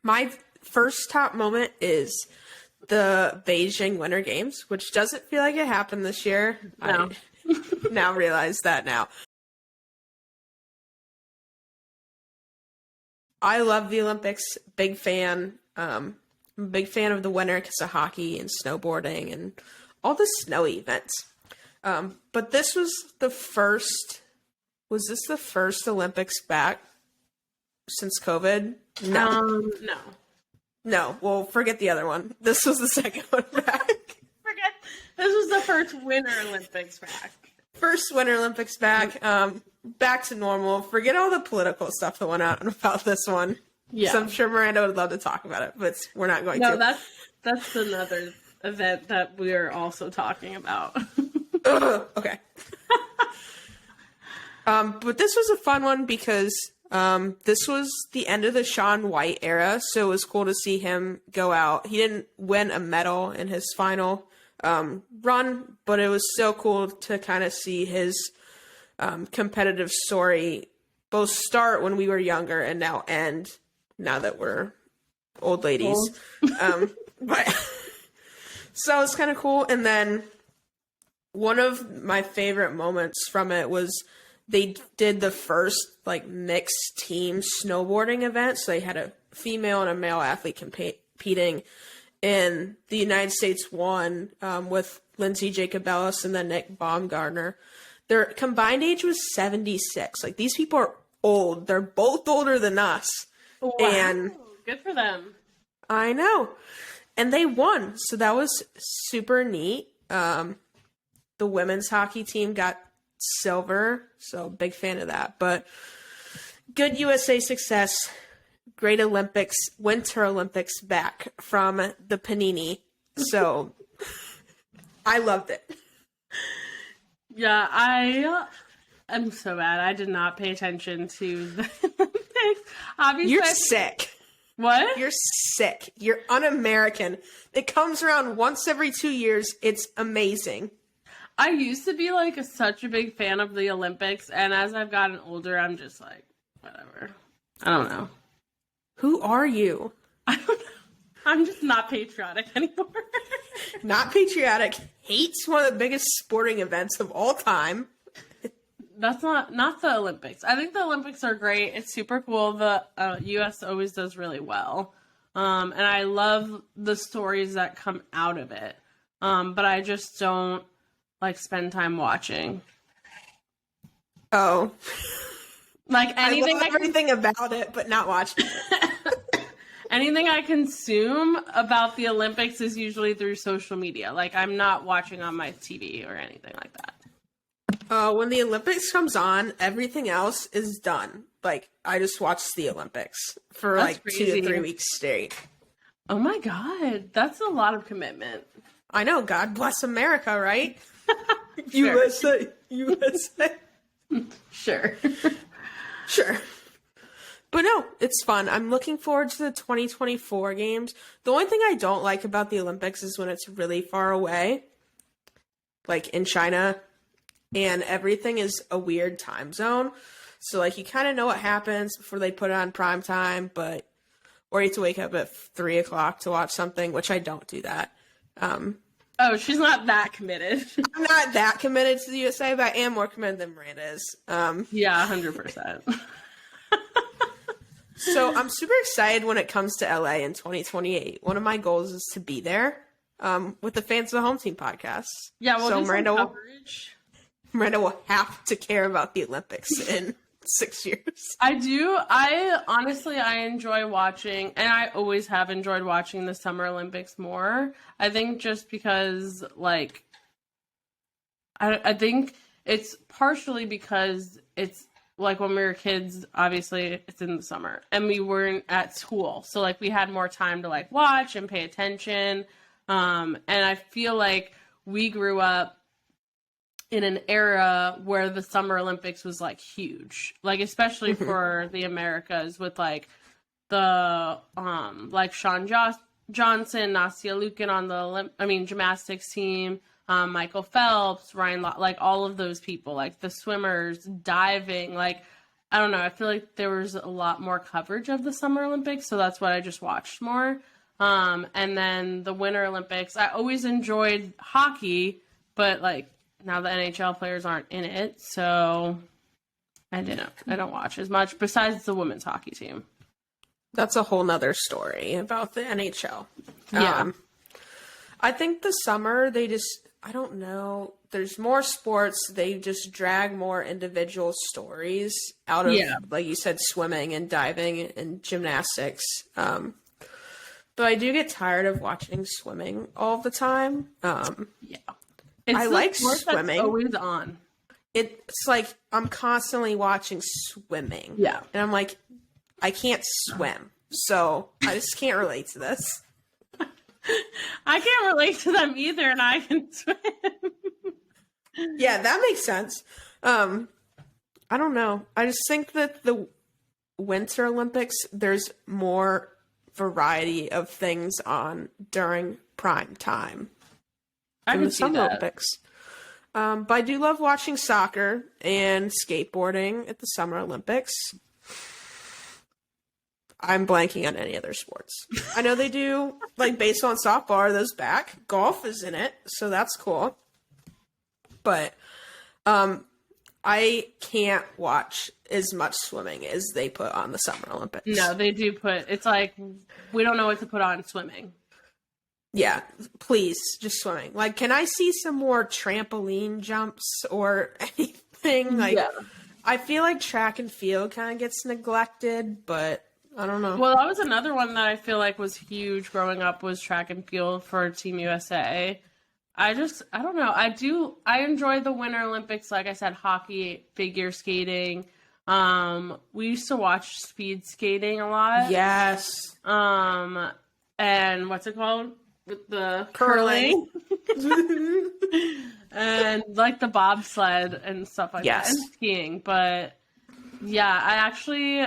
My first top moment is the Beijing Winter Games, which doesn't feel like it happened this year. No. I now realize that now. I love the Olympics. Big fan. I'm a big fan of the winter because of hockey and snowboarding and all the snowy events. But this was the first. Was this the first Olympics back since COVID? No. No. No. Well, forget the other one. This was the second one back. This was the first Winter Olympics back. First Winter Olympics back. Back to normal. Forget all the political stuff that went out about this one. Yeah. So I'm sure Miranda would love to talk about it, but we're not going No, to. that's another event that we are also talking about. Okay. But this was a fun one because this was the end of the Shaun White era, so it was cool to see him go out. He didn't win a medal in his final run, but it was so cool to kind of see his competitive story both start when we were younger and now end now that we're old ladies. But so it's kind of cool. And then one of my favorite moments from it was they did the first like mixed team snowboarding event. So they had a female and a male athlete competing, and the United States won with Lindsay Jacobellis and then Nick Baumgartner. Their combined age was 76. Like, these people are old. They're both older than us. Wow. And good for them. I know. And they won. So that was super neat. The women's hockey team got silver. So big fan of that. But good USA success. Great Olympics, Winter Olympics back from the Panini. So I loved it. Yeah, I'm so bad. I did not pay attention to the Olympics. Obviously, You're sick. What? You're sick. You're un-American. It comes around once every 2 years. It's amazing. I used to be like such a big fan of the Olympics, and as I've gotten older, I'm just like, whatever. I don't know. Who are you? I don't know. I'm just not patriotic anymore. Not patriotic. Hates one of the biggest sporting events of all time. That's not the Olympics. I think the Olympics are great. It's super cool. The U.S. always does really well. And I love the stories that come out of it. But I just don't like spend time watching. Oh. Like anything I love everything about it, but not watching it. Anything I consume about the Olympics is usually through social media. Like, I'm not watching on my TV or anything like that. When the Olympics comes on, everything else is done. Like, I just watch the Olympics for That's like crazy. 2 to 3 weeks straight. Oh my God. That's a lot of commitment. I know. God bless America, right? Sure. USA. USA. Sure. Sure. But no, it's fun. I'm looking forward to the 2024 games. The only thing I don't like about the Olympics is when it's really far away, like in China, and everything is a weird time zone. So, like, you kind of know what happens before they put it on prime time, but or you have to wake up at 3 o'clock to watch something, which I don't do that. Oh, she's not that committed. I'm not that committed to the USA, but I am more committed than Miranda is. Yeah, 100%. So I'm super excited when it comes to LA in 2028. One of my goals is to be there with the Fans of the Home Team podcast. Yeah, we'll so do some coverage. Miranda will have to care about the Olympics in 6 years. I do. I enjoy watching, and I always have enjoyed watching the Summer Olympics more. I think just because, like, I think it's partially because it's, like, when we were kids, obviously it's in the summer and we weren't at school. So, like, we had more time to, like, watch and pay attention. And I feel like we grew up in an era where the Summer Olympics was, like, huge. Like, especially for the Americas with, like, the, like, Sean Johnson, Nastia Liukin on the, gymnastics team. Michael Phelps, Ryan, like all of those people, like the swimmers, diving, like I don't know. I feel like there was a lot more coverage of the Summer Olympics, so that's what I just watched more. And then the Winter Olympics, I always enjoyed hockey, but like now the NHL players aren't in it, so I don't watch as much besides the women's hockey team. That's a whole nother story about the NHL. Yeah. I think the summer, I don't know, there's more sports, they just drag more individual stories out of, like you said, swimming and diving and gymnastics. But I do get tired of watching swimming all the time. I like swimming. That's always on. It's like I'm constantly watching swimming. Yeah. And I'm like, I can't swim. So I just can't relate to this. I can't relate to them either, and I can swim. Yeah, that makes sense. I don't know. I just think that the Winter Olympics, there's more variety of things on during prime time than the Summer Olympics. But I do love watching soccer and skateboarding at the Summer Olympics. I'm blanking on any other sports. I know they do, like, baseball and softball are those back. Golf is in it, so that's cool. But I can't watch as much swimming as they put on the Summer Olympics. No, they do it's like, we don't know what to put on swimming. Yeah, please, just swimming. Like, can I see some more trampoline jumps or anything? Like, I feel like track and field kind of gets neglected, but I don't know. Well, that was another one that I feel like was huge growing up, was track and field for Team USA. I don't know. I enjoy the Winter Olympics. Like I said, hockey, figure skating. We used to watch speed skating a lot. Yes. And what's it called? With the curling. And like the bobsled and stuff like that. And skiing. But yeah, I actually,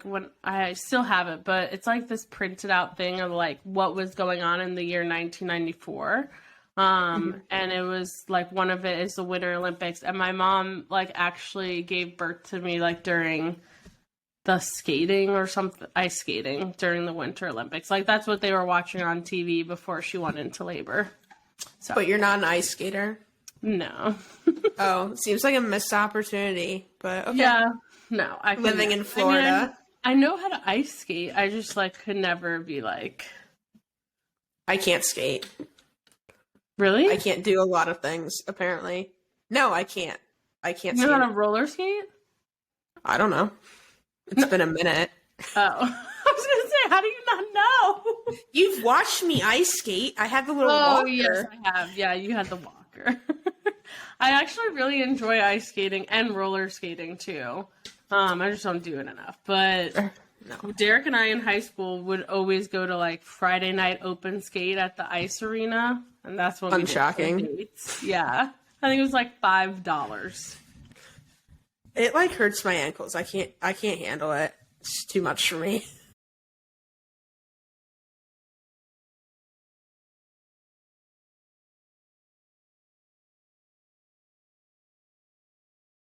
when I still have it, but it's like this printed out thing of like what was going on in the year 1994. And it was like, one of it is the Winter Olympics, and my mom like actually gave birth to me like during the skating or something, ice skating during the Winter Olympics. Like that's what they were watching on TV before she went into labor. So. But you're not an ice skater? No. Oh, seems like a missed opportunity, but okay. Yeah. No, I living in Florida. I mean, I know how to ice skate. I just like could never be like. I can't skate. Really? I can't do a lot of things. Apparently, no, I can't. I can't. You know how to roller skate? I don't know. It's been a minute. Oh, I was gonna say, how do you not know? You've watched me ice skate. I have the little walker. Oh yes, I have. Yeah, you had the walker. I actually really enjoy ice skating and roller skating too. I just don't do it enough. But no. Derek and I in high school would always go to like Friday night open skate at the ice arena, and that's what we did for dates. Yeah, I think it was like $5. It like hurts my ankles. I can't handle it. It's too much for me.